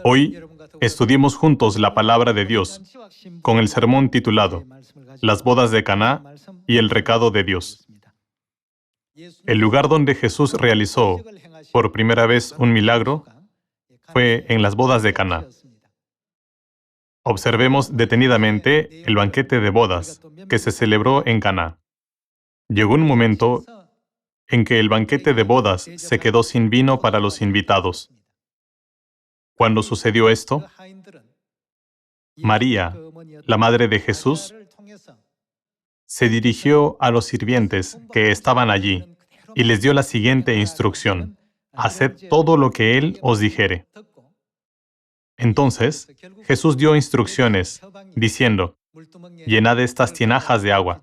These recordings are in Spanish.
Hoy estudiemos juntos la palabra de Dios con el sermón titulado Las bodas de Caná y el recado de Dios. El lugar donde Jesús realizó por primera vez un milagro fue en las bodas de Caná. Observemos detenidamente el banquete de bodas que se celebró en Caná. Llegó un momento en que el banquete de bodas se quedó sin vino para los invitados. Cuando sucedió esto, María, la madre de Jesús, se dirigió a los sirvientes que estaban allí y les dio la siguiente instrucción: haced todo lo que Él os dijere. Entonces, Jesús dio instrucciones, diciendo: llenad estas tinajas de agua.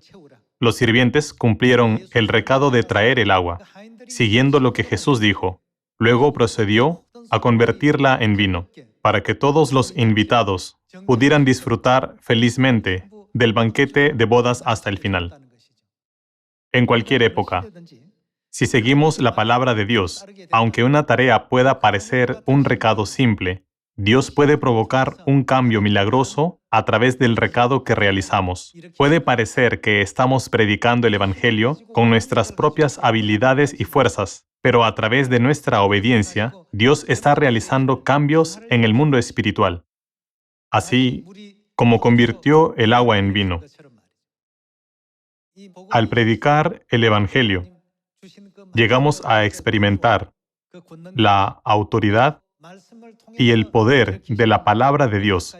Los sirvientes cumplieron el recado de traer el agua, siguiendo lo que Jesús dijo. Luego procedió a convertirla en vino, para que todos los invitados pudieran disfrutar felizmente del banquete de bodas hasta el final. En cualquier época, si seguimos la palabra de Dios, aunque una tarea pueda parecer un recado simple, Dios puede provocar un cambio milagroso a través del recado que realizamos. Puede parecer que estamos predicando el Evangelio con nuestras propias habilidades y fuerzas, pero a través de nuestra obediencia, Dios está realizando cambios en el mundo espiritual, así como convirtió el agua en vino. Al predicar el Evangelio, llegamos a experimentar la autoridad y el poder de la palabra de Dios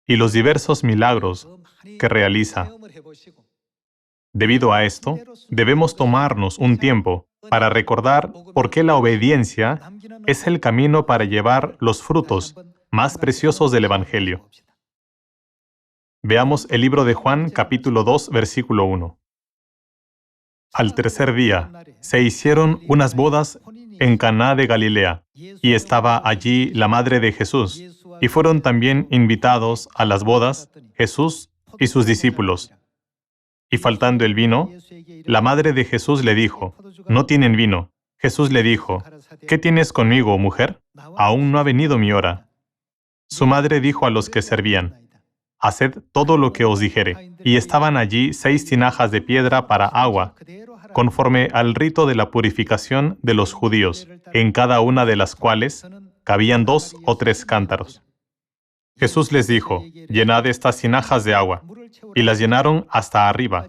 y los diversos milagros que realiza. Debido a esto, debemos tomarnos un tiempo para recordar por qué la obediencia es el camino para llevar los frutos más preciosos del Evangelio. Veamos el libro de Juan, capítulo 2, versículo 1. Al tercer día, se hicieron unas bodas en Caná de Galilea, y estaba allí la madre de Jesús, y fueron también invitados a las bodas Jesús y sus discípulos. Y faltando el vino, la madre de Jesús le dijo: no tienen vino. Jesús le dijo: ¿qué tienes conmigo, mujer? Aún no ha venido mi hora. Su madre dijo a los que servían: haced todo lo que os dijere. Y estaban allí 6 tinajas de piedra para agua, conforme al rito de la purificación de los judíos, en cada una de las cuales cabían 2 o 3 cántaros. Jesús les dijo: llenad estas tinajas de agua, y las llenaron hasta arriba.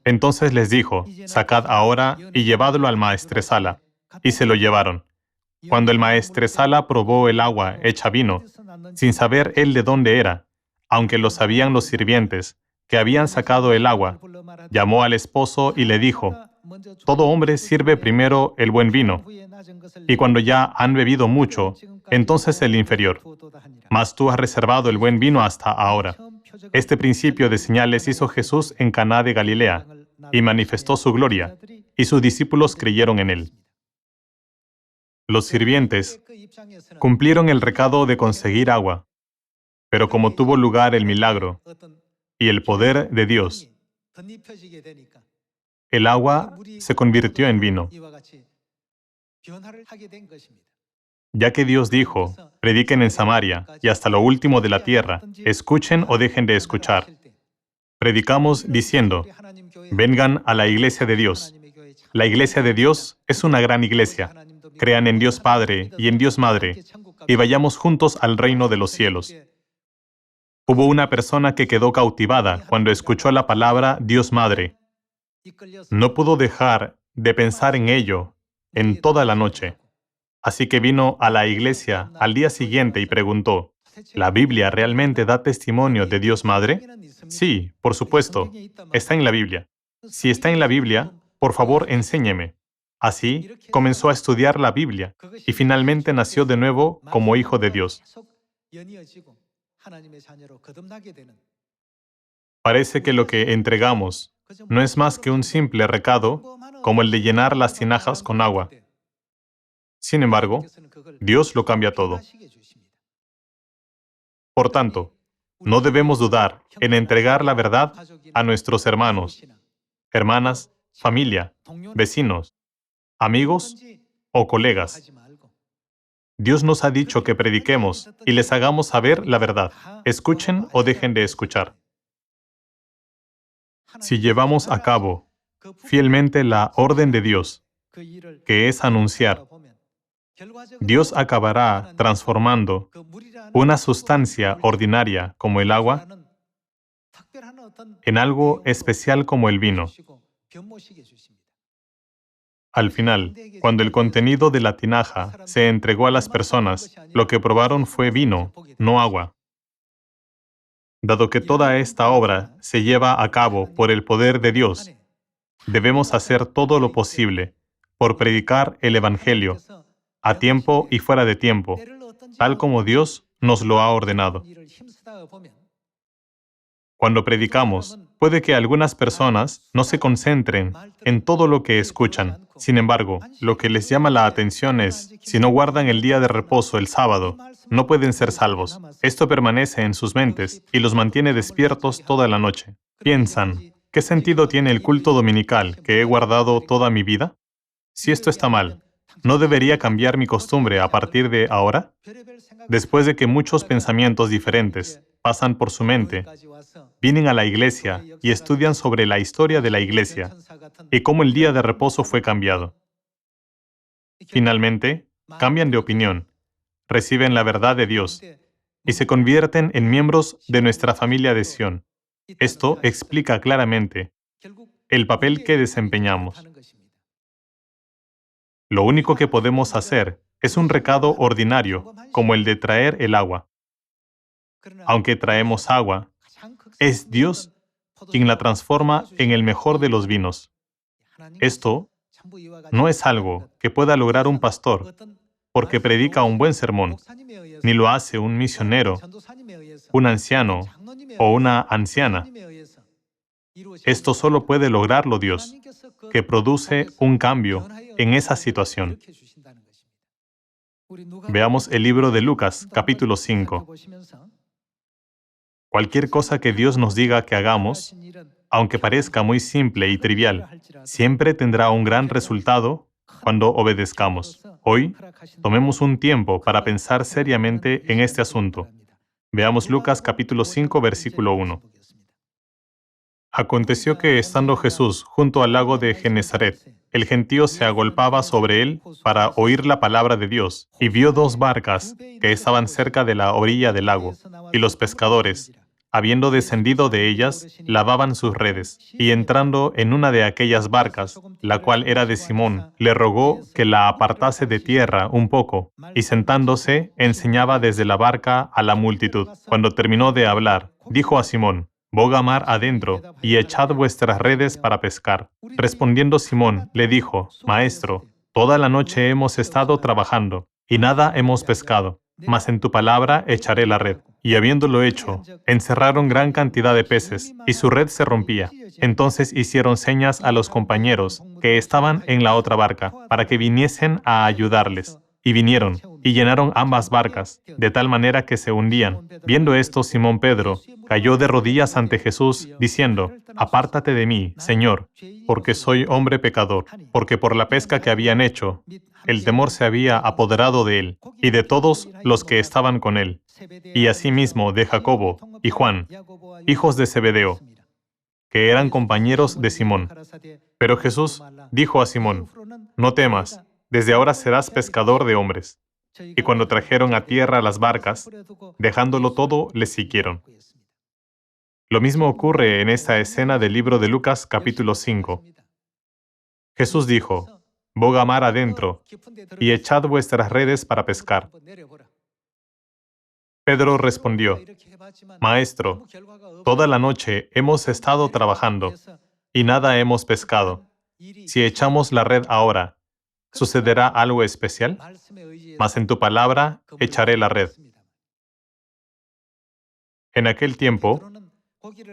Entonces les dijo: sacad ahora y llevadlo al maestresala. Y se lo llevaron. Cuando el maestresala probó el agua hecha vino, sin saber él de dónde era, aunque lo sabían los sirvientes, que habían sacado el agua, llamó al esposo y le dijo: todo hombre sirve primero el buen vino, y cuando ya han bebido mucho, entonces el inferior. Mas tú has reservado el buen vino hasta ahora. Este principio de señales hizo Jesús en Caná de Galilea, y manifestó su gloria, y sus discípulos creyeron en él. Los sirvientes cumplieron el recado de conseguir agua, pero como tuvo lugar el milagro y el poder de Dios, el agua se convirtió en vino. Ya que Dios dijo: prediquen en Samaria y hasta lo último de la tierra, escuchen o dejen de escuchar. Predicamos diciendo: vengan a la iglesia de Dios. La iglesia de Dios es una gran iglesia. Crean en Dios Padre y en Dios Madre, y vayamos juntos al reino de los cielos. Hubo una persona que quedó cautivada cuando escuchó la palabra Dios Madre. No pudo dejar de pensar en ello en toda la noche. Así que vino a la iglesia al día siguiente y preguntó: ¿la Biblia realmente da testimonio de Dios Madre? Sí, por supuesto, está en la Biblia. Si está en la Biblia, por favor, enséñeme. Así, comenzó a estudiar la Biblia y finalmente nació de nuevo como hijo de Dios. Parece que lo que entregamos no es más que un simple recado, como el de llenar las tinajas con agua. Sin embargo, Dios lo cambia todo. Por tanto, no debemos dudar en entregar la verdad a nuestros hermanos, hermanas, familia, vecinos, amigos o colegas. Dios nos ha dicho que prediquemos y les hagamos saber la verdad. Escuchen o dejen de escuchar. Si llevamos a cabo fielmente la orden de Dios, que es anunciar, Dios acabará transformando una sustancia ordinaria como el agua en algo especial como el vino. Al final, cuando el contenido de la tinaja se entregó a las personas, lo que probaron fue vino, no agua. Dado que toda esta obra se lleva a cabo por el poder de Dios, debemos hacer todo lo posible por predicar el Evangelio, a tiempo y fuera de tiempo, tal como Dios nos lo ha ordenado. Cuando predicamos, puede que algunas personas no se concentren en todo lo que escuchan. Sin embargo, lo que les llama la atención es, si no guardan el día de reposo el sábado, no pueden ser salvos. Esto permanece en sus mentes y los mantiene despiertos toda la noche. Piensan, ¿qué sentido tiene el culto dominical que he guardado toda mi vida? Si esto está mal, ¿no debería cambiar mi costumbre a partir de ahora? Después de que muchos pensamientos diferentes pasan por su mente, vienen a la iglesia y estudian sobre la historia de la iglesia y cómo el día de reposo fue cambiado. Finalmente, cambian de opinión, reciben la verdad de Dios y se convierten en miembros de nuestra familia de Sión. Esto explica claramente el papel que desempeñamos. Lo único que podemos hacer es un recado ordinario, como el de traer el agua. Aunque traemos agua, es Dios quien la transforma en el mejor de los vinos. Esto no es algo que pueda lograr un pastor porque predica un buen sermón, ni lo hace un misionero, un anciano o una anciana. Esto solo puede lograrlo Dios, que produce un cambio en esa situación. Veamos el libro de Lucas, capítulo 5. Cualquier cosa que Dios nos diga que hagamos, aunque parezca muy simple y trivial, siempre tendrá un gran resultado cuando obedezcamos. Hoy, tomemos un tiempo para pensar seriamente en este asunto. Veamos Lucas capítulo 5, versículo 1. Aconteció que, estando Jesús junto al lago de Genezaret, el gentío se agolpaba sobre él para oír la palabra de Dios, y vio dos barcas que estaban cerca de la orilla del lago, y los pescadores, habiendo descendido de ellas, lavaban sus redes, y entrando en una de aquellas barcas, la cual era de Simón, le rogó que la apartase de tierra un poco, y sentándose, enseñaba desde la barca a la multitud. Cuando terminó de hablar, dijo a Simón: «Boga mar adentro, y echad vuestras redes para pescar». Respondiendo Simón, le dijo: «Maestro, toda la noche hemos estado trabajando, y nada hemos pescado, mas en tu palabra echaré la red». Y habiéndolo hecho, encerraron gran cantidad de peces, y su red se rompía. Entonces hicieron señas a los compañeros que estaban en la otra barca, para que viniesen a ayudarles. Y vinieron, y llenaron ambas barcas, de tal manera que se hundían. Viendo esto, Simón Pedro cayó de rodillas ante Jesús, diciendo: «Apártate de mí, Señor, porque soy hombre pecador», porque por la pesca que habían hecho, el temor se había apoderado de él, y de todos los que estaban con él, y asimismo de Jacobo y Juan, hijos de Zebedeo, que eran compañeros de Simón. Pero Jesús dijo a Simón: «No temas, desde ahora serás pescador de hombres». Y cuando trajeron a tierra las barcas, dejándolo todo, les siguieron. Lo mismo ocurre en esta escena del libro de Lucas capítulo 5. Jesús dijo: «Boga mar adentro, y echad vuestras redes para pescar». Pedro respondió: «Maestro, toda la noche hemos estado trabajando, y nada hemos pescado. Si echamos la red ahora, ¿sucederá algo especial? Mas en tu palabra echaré la red». En aquel tiempo,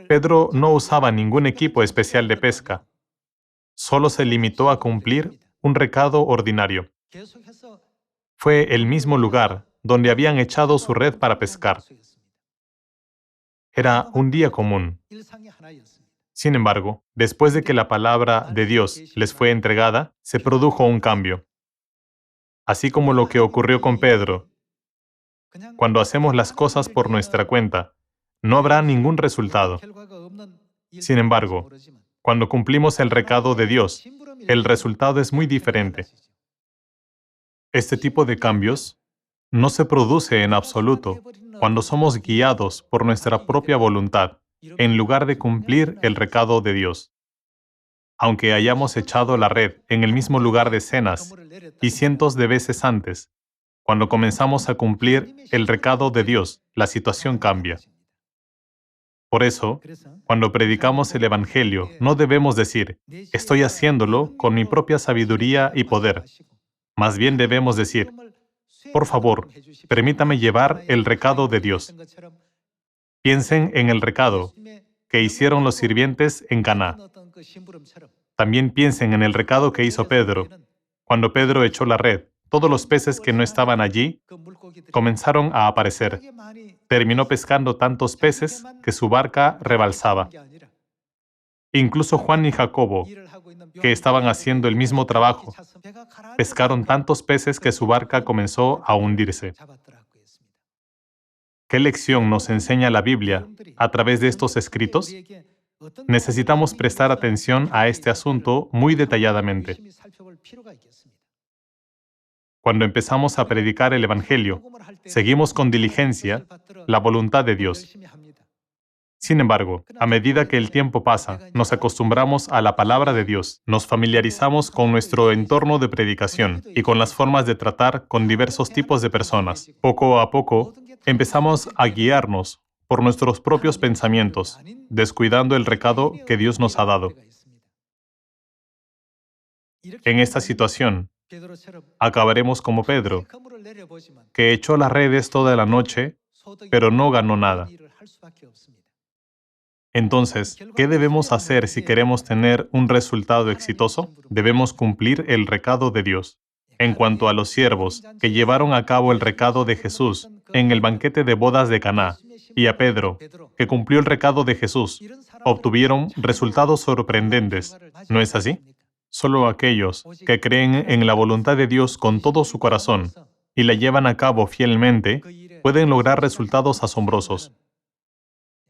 Pedro no usaba ningún equipo especial de pesca. Solo se limitó a cumplir un recado ordinario. Fue el mismo lugar donde habían echado su red para pescar. Era un día común. Sin embargo, después de que la palabra de Dios les fue entregada, se produjo un cambio. Así como lo que ocurrió con Pedro, cuando hacemos las cosas por nuestra cuenta, no habrá ningún resultado. Sin embargo, cuando cumplimos el recado de Dios, el resultado es muy diferente. Este tipo de cambios no se produce en absoluto cuando somos guiados por nuestra propia voluntad, en lugar de cumplir el recado de Dios. Aunque hayamos echado la red en el mismo lugar decenas y cientos de veces antes, cuando comenzamos a cumplir el recado de Dios, la situación cambia. Por eso, cuando predicamos el Evangelio, no debemos decir, estoy haciéndolo con mi propia sabiduría y poder. Más bien debemos decir, por favor, permítame llevar el recado de Dios. Piensen en el recado que hicieron los sirvientes en Caná. También piensen en el recado que hizo Pedro. Cuando Pedro echó la red, todos los peces que no estaban allí comenzaron a aparecer. Terminó pescando tantos peces que su barca rebalsaba. Incluso Juan y Jacobo, que estaban haciendo el mismo trabajo, pescaron tantos peces que su barca comenzó a hundirse. ¿Qué lección nos enseña la Biblia a través de estos escritos? Necesitamos prestar atención a este asunto muy detalladamente. Cuando empezamos a predicar el Evangelio, seguimos con diligencia la voluntad de Dios. Sin embargo, a medida que el tiempo pasa, nos acostumbramos a la palabra de Dios, nos familiarizamos con nuestro entorno de predicación y con las formas de tratar con diversos tipos de personas. Poco a poco, empezamos a guiarnos por nuestros propios pensamientos, descuidando el recado que Dios nos ha dado. En esta situación, acabaremos como Pedro, que echó las redes toda la noche, pero no ganó nada. Entonces, ¿qué debemos hacer si queremos tener un resultado exitoso? Debemos cumplir el recado de Dios. En cuanto a los siervos que llevaron a cabo el recado de Jesús en el banquete de bodas de Caná, y a Pedro, que cumplió el recado de Jesús, obtuvieron resultados sorprendentes. ¿No es así? Solo aquellos que creen en la voluntad de Dios con todo su corazón y la llevan a cabo fielmente pueden lograr resultados asombrosos.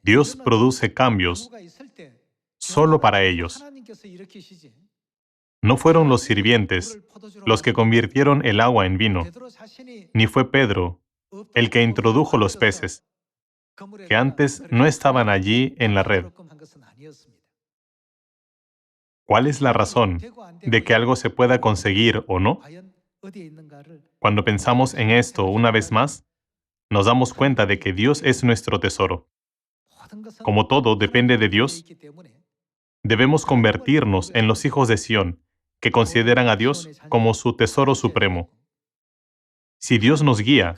Dios produce cambios solo para ellos. No fueron los sirvientes los que convirtieron el agua en vino, ni fue Pedro el que introdujo los peces, que antes no estaban allí en la red. ¿Cuál es la razón de que algo se pueda conseguir o no? Cuando pensamos en esto una vez más, nos damos cuenta de que Dios es nuestro tesoro. Como todo depende de Dios, debemos convertirnos en los hijos de Sión, que consideran a Dios como su tesoro supremo. Si Dios nos guía,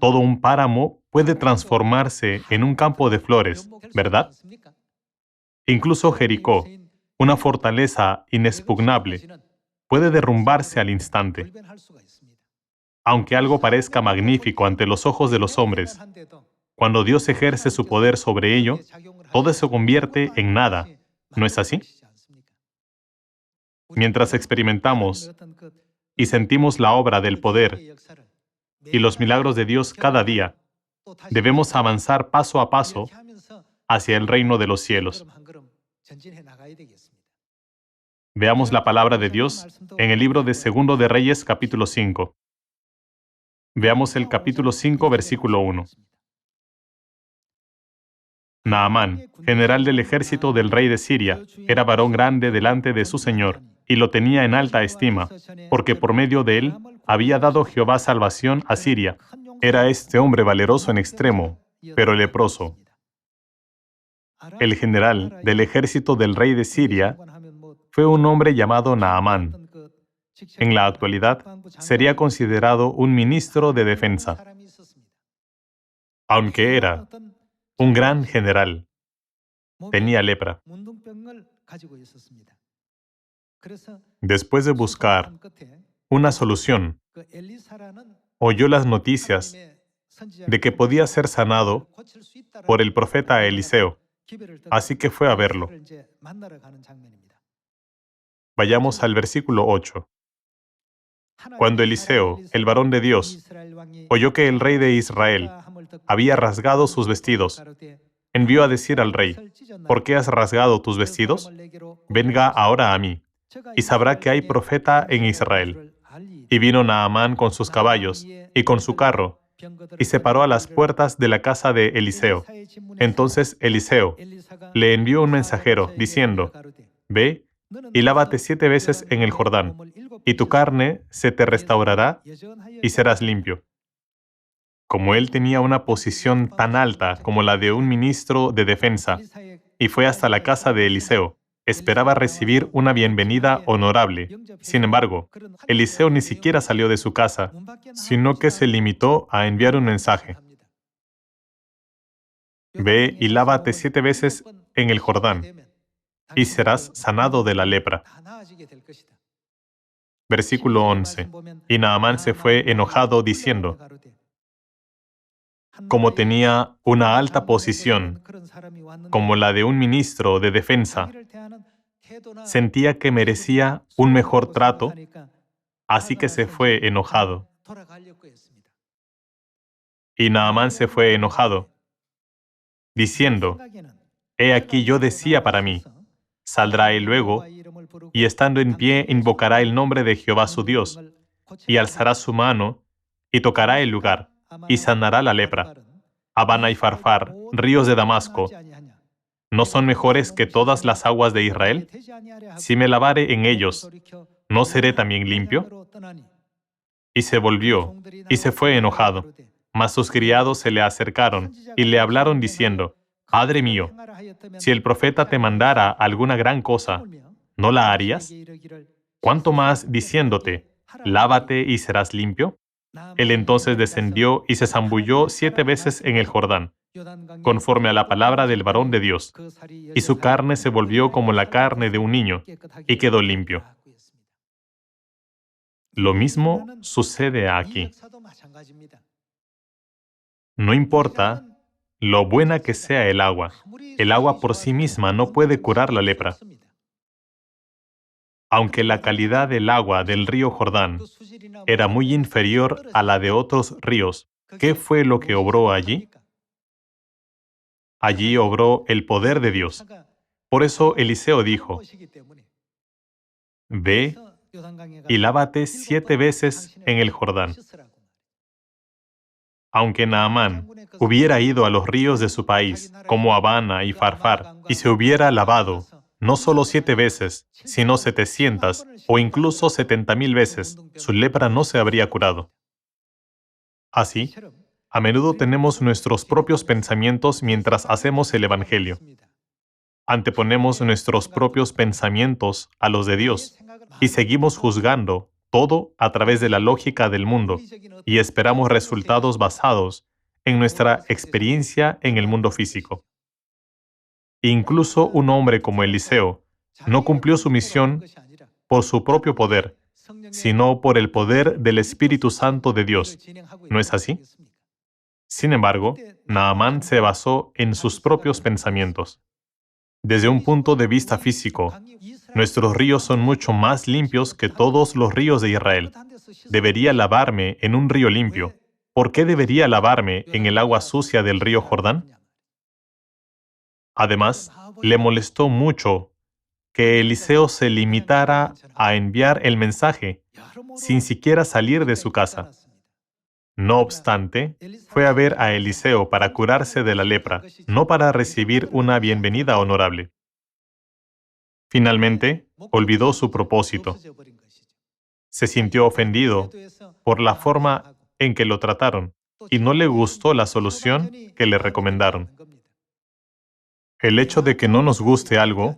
todo un páramo puede transformarse en un campo de flores, ¿verdad? Incluso Jericó, una fortaleza inexpugnable, puede derrumbarse al instante. Aunque algo parezca magnífico ante los ojos de los hombres, cuando Dios ejerce su poder sobre ello, todo se convierte en nada. ¿No es así? Mientras experimentamos y sentimos la obra del poder y los milagros de Dios cada día, debemos avanzar paso a paso hacia el reino de los cielos. Veamos la palabra de Dios en el libro de Segundo de Reyes, capítulo 5. Veamos el capítulo 5, versículo 1. Naamán, general del ejército del rey de Siria, era varón grande delante de su señor, y lo tenía en alta estima, porque por medio de él había dado Jehová salvación a Siria. Era este hombre valeroso en extremo, pero leproso. El general del ejército del rey de Siria fue un hombre llamado Naamán. En la actualidad, sería considerado un ministro de defensa. Aunque era un gran general, tenía lepra. Después de buscar una solución, oyó las noticias de que podía ser sanado por el profeta Eliseo, así que fue a verlo. Vayamos al versículo 8. Cuando Eliseo, el varón de Dios, oyó que el rey de Israel había rasgado sus vestidos, envió a decir al rey: ¿Por qué has rasgado tus vestidos? Venga ahora a mí, y sabrá que hay profeta en Israel. Y vino Naamán con sus caballos y con su carro, y se paró a las puertas de la casa de Eliseo. Entonces Eliseo le envió un mensajero, diciendo: Ve y lávate 7 veces en el Jordán, y tu carne se te restaurará y serás limpio. Como él tenía una posición tan alta como la de un ministro de defensa, y fue hasta la casa de Eliseo, esperaba recibir una bienvenida honorable. Sin embargo, Eliseo ni siquiera salió de su casa, sino que se limitó a enviar un mensaje: Ve y lávate 7 veces en el Jordán, y serás sanado de la lepra. Versículo 11. Y Naamán se fue enojado, diciendo: Como tenía una alta posición, como la de un ministro de defensa, sentía que merecía un mejor trato, así que se fue enojado. Y Naamán se fue enojado, diciendo: He aquí yo decía para mí: Saldrá él luego, y estando en pie invocará el nombre de Jehová su Dios, y alzará su mano, y tocará el lugar, y sanará la lepra. Abana y Farfar, ríos de Damasco, ¿no son mejores que todas las aguas de Israel? Si me lavare en ellos, ¿no seré también limpio? Y se volvió, y se fue enojado. Mas sus criados se le acercaron, y le hablaron diciendo: Padre mío, si el profeta te mandara alguna gran cosa, ¿no la harías? ¿Cuánto más diciéndote: Lávate y serás limpio? Él entonces descendió y se zambulló 7 veces en el Jordán, conforme a la palabra del varón de Dios, y su carne se volvió como la carne de un niño, y quedó limpio. Lo mismo sucede aquí. No importa lo buena que sea el agua por sí misma no puede curar la lepra. Aunque la calidad del agua del río Jordán era muy inferior a la de otros ríos, ¿qué fue lo que obró allí? Allí obró el poder de Dios. Por eso Eliseo dijo: Ve y lávate 7 veces en el Jordán. Aunque Naamán hubiera ido a los ríos de su país, como Abana y Farfar, y se hubiera lavado, no solo 7 veces, sino 700 o incluso 70,000 veces, su lepra no se habría curado. Así, a menudo tenemos nuestros propios pensamientos mientras hacemos el Evangelio. Anteponemos nuestros propios pensamientos a los de Dios y seguimos juzgando todo a través de la lógica del mundo y esperamos resultados basados en nuestra experiencia en el mundo físico. Incluso un hombre como Eliseo no cumplió su misión por su propio poder, sino por el poder del Espíritu Santo de Dios. ¿No es así? Sin embargo, Naamán se basó en sus propios pensamientos. Desde un punto de vista físico, nuestros ríos son mucho más limpios que todos los ríos de Israel. Debería lavarme en un río limpio. ¿Por qué debería lavarme en el agua sucia del río Jordán? Además, le molestó mucho que Eliseo se limitara a enviar el mensaje sin siquiera salir de su casa. No obstante, fue a ver a Eliseo para curarse de la lepra, no para recibir una bienvenida honorable. Finalmente, olvidó su propósito. Se sintió ofendido por la forma en que lo trataron y no le gustó la solución que le recomendaron. El hecho de que no nos guste algo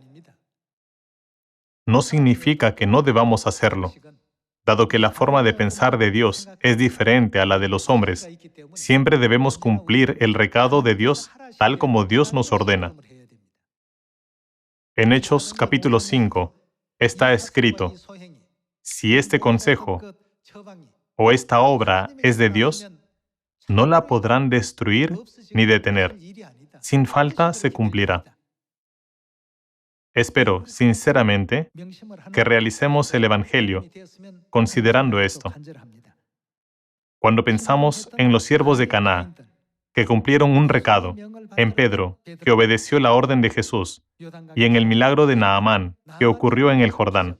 no significa que no debamos hacerlo. Dado que la forma de pensar de Dios es diferente a la de los hombres, siempre debemos cumplir el recado de Dios tal como Dios nos ordena. En Hechos capítulo 5 está escrito: si este consejo o esta obra es de Dios, no la podrán destruir ni detener. Sin falta se cumplirá. Espero, sinceramente, que realicemos el Evangelio considerando esto. Cuando pensamos en los siervos de Caná, que cumplieron un recado, en Pedro, que obedeció la orden de Jesús, y en el milagro de Naamán, que ocurrió en el Jordán,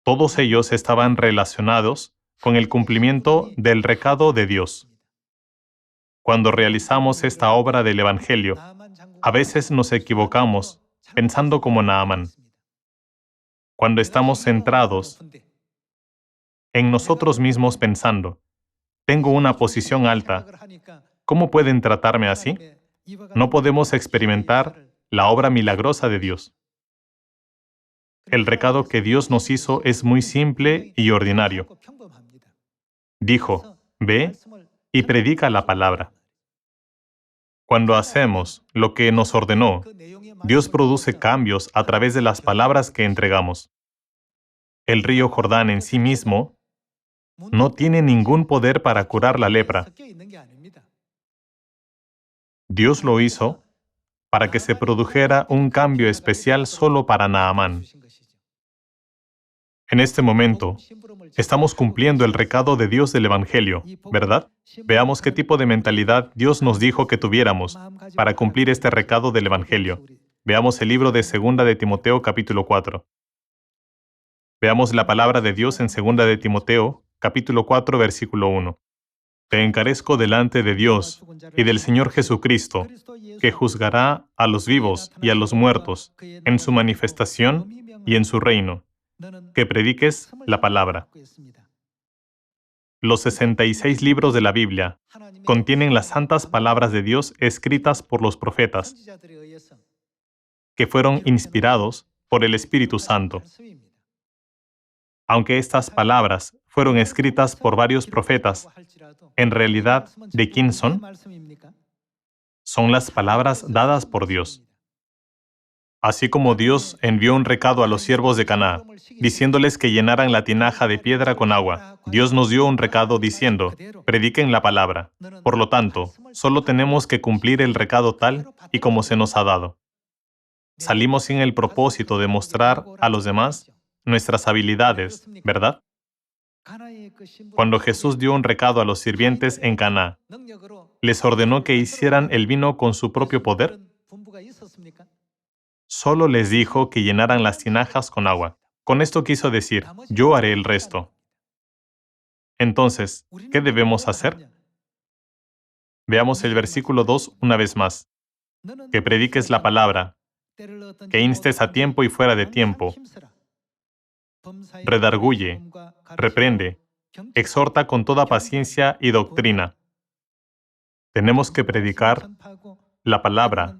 todos ellos estaban relacionados con el cumplimiento del recado de Dios. Cuando realizamos esta obra del Evangelio, a veces nos equivocamos pensando como Naamán. Cuando estamos centrados en nosotros mismos pensando, tengo una posición alta, ¿cómo pueden tratarme así? No podemos experimentar la obra milagrosa de Dios. El recado que Dios nos hizo es muy simple y ordinario. Dijo, ve y predica la palabra. Cuando hacemos lo que nos ordenó, Dios produce cambios a través de las palabras que entregamos. El río Jordán en sí mismo no tiene ningún poder para curar la lepra. Dios lo hizo para que se produjera un cambio especial solo para Naamán. En este momento, estamos cumpliendo el recado de Dios del Evangelio, ¿verdad? Veamos qué tipo de mentalidad Dios nos dijo que tuviéramos para cumplir este recado del Evangelio. Veamos el libro de 2 de Timoteo capítulo 4. Veamos la palabra de Dios en 2 de Timoteo capítulo 4 versículo 1. Te encarezco delante de Dios y del Señor Jesucristo, que juzgará a los vivos y a los muertos en su manifestación y en su reino, que prediques la palabra. Los 66 libros de la Biblia contienen las santas palabras de Dios escritas por los profetas, que fueron inspirados por el Espíritu Santo. Aunque estas palabras fueron escritas por varios profetas, en realidad, ¿de quién son? Son las palabras dadas por Dios. Así como Dios envió un recado a los siervos de Caná, diciéndoles que llenaran la tinaja de piedra con agua, Dios nos dio un recado diciendo, prediquen la palabra. Por lo tanto, solo tenemos que cumplir el recado tal y como se nos ha dado. Salimos sin el propósito de mostrar a los demás nuestras habilidades, ¿verdad? Cuando Jesús dio un recado a los sirvientes en Caná, ¿les ordenó que hicieran el vino con su propio poder? Solo les dijo que llenaran las tinajas con agua. Con esto quiso decir, yo haré el resto. Entonces, ¿qué debemos hacer? Veamos el versículo 2 una vez más. Que prediques la palabra, que instes a tiempo y fuera de tiempo, redarguye, reprende, exhorta con toda paciencia y doctrina. Tenemos que predicar la palabra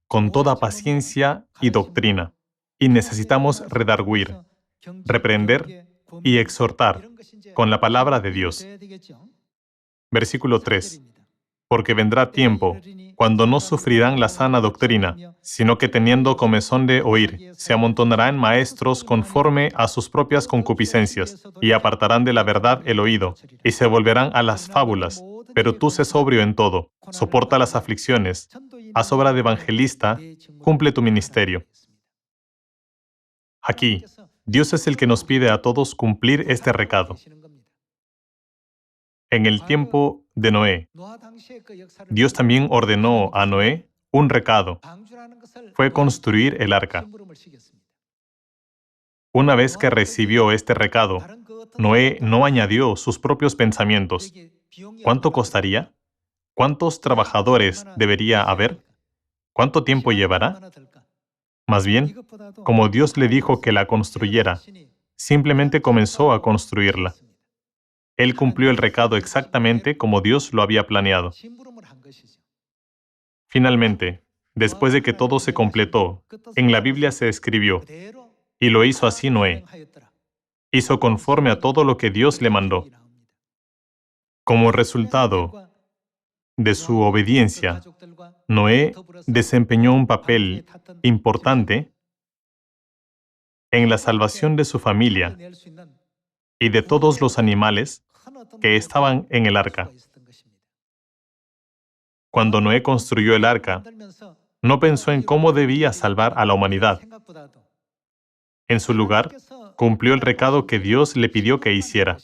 con toda paciencia y doctrina. Y necesitamos redarguir, reprender y exhortar con la palabra de Dios. Versículo 3. Porque vendrá tiempo cuando no sufrirán la sana doctrina, sino que teniendo comezón de oír, se amontonarán maestros conforme a sus propias concupiscencias, y apartarán de la verdad el oído, y se volverán a las fábulas. Pero tú sé sobrio en todo, soporta las aflicciones, haz obra de evangelista, cumple tu ministerio. Aquí, Dios es el que nos pide a todos cumplir este recado. En el tiempo de Noé, Dios también ordenó a Noé un recado. Fue construir el arca. Una vez que recibió este recado, Noé no añadió sus propios pensamientos. ¿Cuánto costaría? ¿Cuántos trabajadores debería haber? ¿Cuánto tiempo llevará? Más bien, como Dios le dijo que la construyera, simplemente comenzó a construirla. Él cumplió el recado exactamente como Dios lo había planeado. Finalmente, después de que todo se completó, en la Biblia se escribió, y lo hizo así Noé. Hizo conforme a todo lo que Dios le mandó. Como resultado de su obediencia, Noé desempeñó un papel importante en la salvación de su familia y de todos los animales que estaban en el arca. Cuando Noé construyó el arca, No pensó en cómo debía salvar a la humanidad. En su lugar, cumplió el recado que Dios le pidió que hiciera.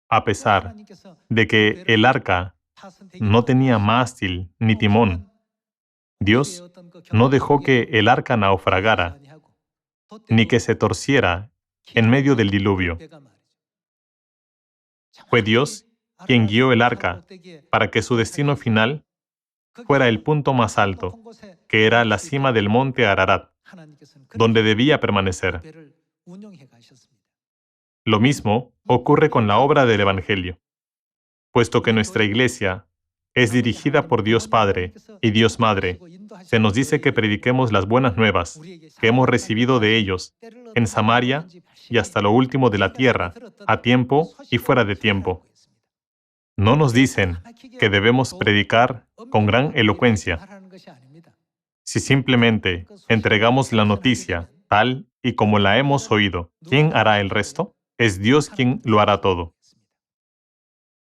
A pesar de que el arca no tenía mástil ni timón, Dios no dejó que el arca naufragara, ni que se torciera en medio del diluvio. Fue Dios quien guió el arca para que su destino final fuera el punto más alto, que era la cima del monte Ararat, donde debía permanecer. Lo mismo ocurre con la obra del Evangelio, puesto que nuestra Iglesia es dirigida por Dios Padre y Dios Madre. Se nos dice que prediquemos las buenas nuevas que hemos recibido de ellos en Samaria y hasta lo último de la tierra, a tiempo y fuera de tiempo. No nos dicen que debemos predicar con gran elocuencia. Si simplemente entregamos la noticia tal y como la hemos oído, ¿quién hará el resto? Es Dios quien lo hará todo.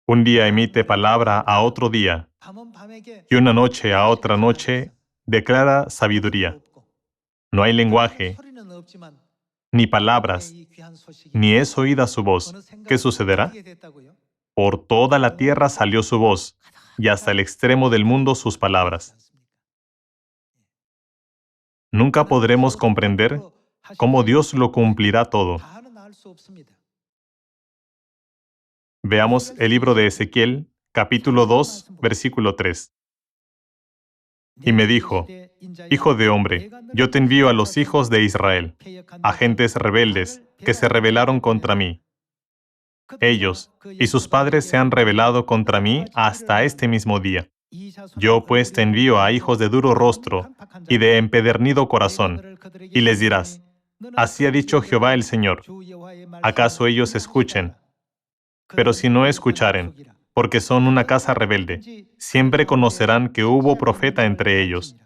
Un día emite palabra a otro día, y una noche a otra noche declara sabiduría. No hay lenguaje, ni palabras, ni es oída su voz. ¿Qué sucederá? Por toda la tierra salió su voz, y hasta el extremo del mundo sus palabras. Nunca podremos comprender cómo Dios lo cumplirá todo. Veamos el libro de Ezequiel, capítulo 2, versículo 3. Y me dijo, Hijo de hombre, yo te envío a los hijos de Israel, agentes rebeldes, que se rebelaron contra mí. Ellos y sus padres se han rebelado contra mí hasta este mismo día. Yo pues te envío a hijos de duro rostro y de empedernido corazón, y les dirás, así ha dicho Jehová el Señor. ¿Acaso ellos escuchen? Pero si no escucharen, porque son una casa rebelde, siempre conocerán que hubo profeta entre ellos.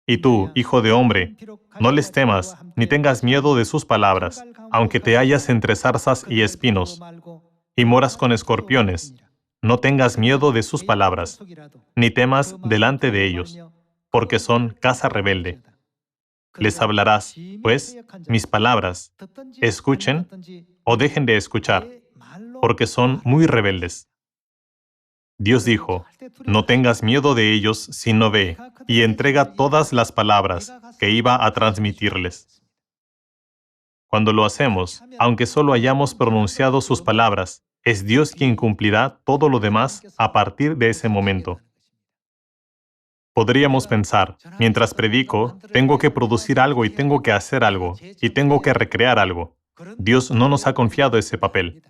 Y tú, hijo de hombre, no les temas, ni tengas miedo de sus palabras, aunque te hallas entre zarzas y espinos, y moras con escorpiones. No tengas miedo de sus palabras, ni temas delante de ellos, porque son casa rebelde. Les hablarás, pues, mis palabras, escuchen o dejen de escuchar, porque son muy rebeldes. Dios dijo, no tengas miedo de ellos, sino ve, y entrega todas las palabras que iba a transmitirles. Cuando lo hacemos, aunque solo hayamos pronunciado sus palabras, es Dios quien cumplirá todo lo demás a partir de ese momento. Podríamos pensar, mientras predico, tengo que producir algo y tengo que hacer algo, y tengo que recrear algo. Dios no nos ha confiado ese papel.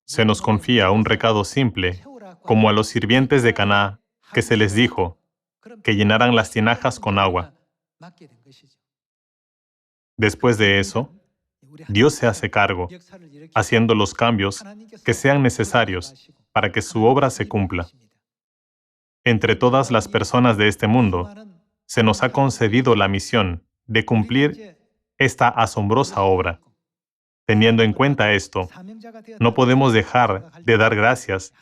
Se nos confía un recado simple, como a los sirvientes de Caná, que se les dijo que llenaran las tinajas con agua. Después de eso, Dios se hace cargo, haciendo los cambios que sean necesarios para que su obra se cumpla. Entre todas las personas de este mundo, se nos ha concedido la misión de cumplir esta asombrosa obra. Teniendo en cuenta esto, no podemos dejar de dar gracias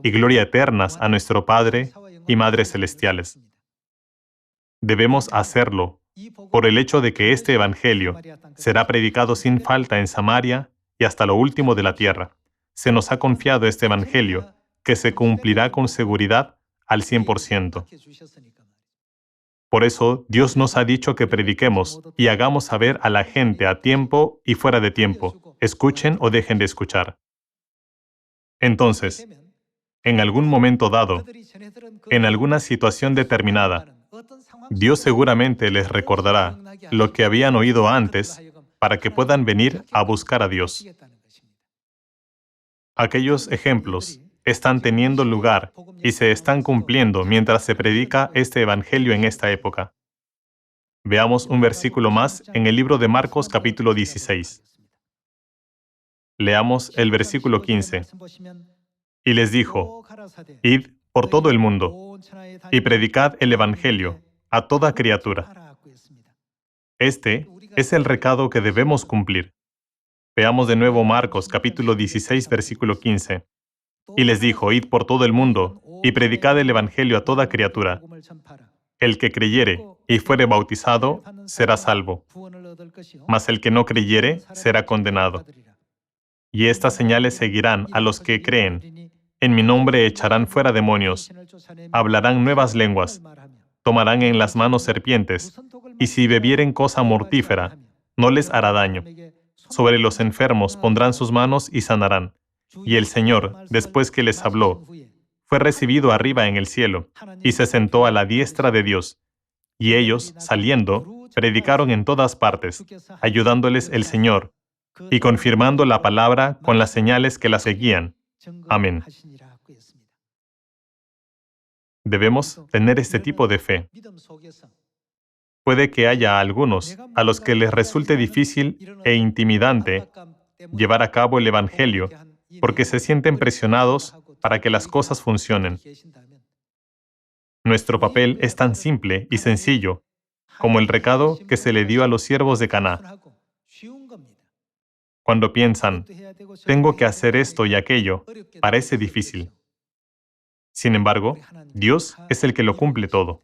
y gloria eternas a nuestro Padre y Madre celestiales. Debemos hacerlo por el hecho de que este Evangelio será predicado sin falta en Samaria y hasta lo último de la tierra. Se nos ha confiado este Evangelio, que se cumplirá con seguridad al 100%. Por eso, Dios nos ha dicho que prediquemos y hagamos saber a la gente a tiempo y fuera de tiempo, escuchen o dejen de escuchar. Entonces, en algún momento dado, en alguna situación determinada, Dios seguramente les recordará lo que habían oído antes para que puedan venir a buscar a Dios. Aquellos ejemplos están teniendo lugar y se están cumpliendo mientras se predica este Evangelio en esta época. Veamos un versículo más en el libro de Marcos capítulo 16. Leamos el versículo 15. Y les dijo, id por todo el mundo y predicad el Evangelio a toda criatura. Este es el recado que debemos cumplir. Veamos de nuevo Marcos capítulo 16, versículo 15. Y les dijo, id por todo el mundo y predicad el Evangelio a toda criatura. El que creyere y fuere bautizado será salvo, mas el que no creyere será condenado. Y estas señales seguirán a los que creen. En mi nombre echarán fuera demonios, hablarán nuevas lenguas, tomarán en las manos serpientes, y si bebieren cosa mortífera, no les hará daño. Sobre los enfermos pondrán sus manos y sanarán. Y el Señor, después que les habló, fue recibido arriba en el cielo, y se sentó a la diestra de Dios. Y ellos, saliendo, predicaron en todas partes, ayudándoles el Señor, y confirmando la palabra con las señales que la seguían. Amén. Debemos tener este tipo de fe. Puede que haya algunos a los que les resulte difícil e intimidante llevar a cabo el Evangelio porque se sienten presionados para que las cosas funcionen. Nuestro papel es tan simple y sencillo como el recado que se le dio a los siervos de Caná. Cuando piensan, tengo que hacer esto y aquello, parece difícil. Sin embargo, Dios es el que lo cumple todo.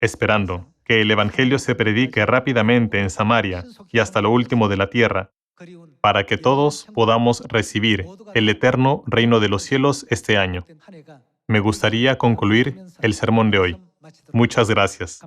Esperando que el Evangelio se predique rápidamente en Samaria y hasta lo último de la tierra, para que todos podamos recibir el eterno reino de los cielos este año. Me gustaría concluir el sermón de hoy. Muchas gracias.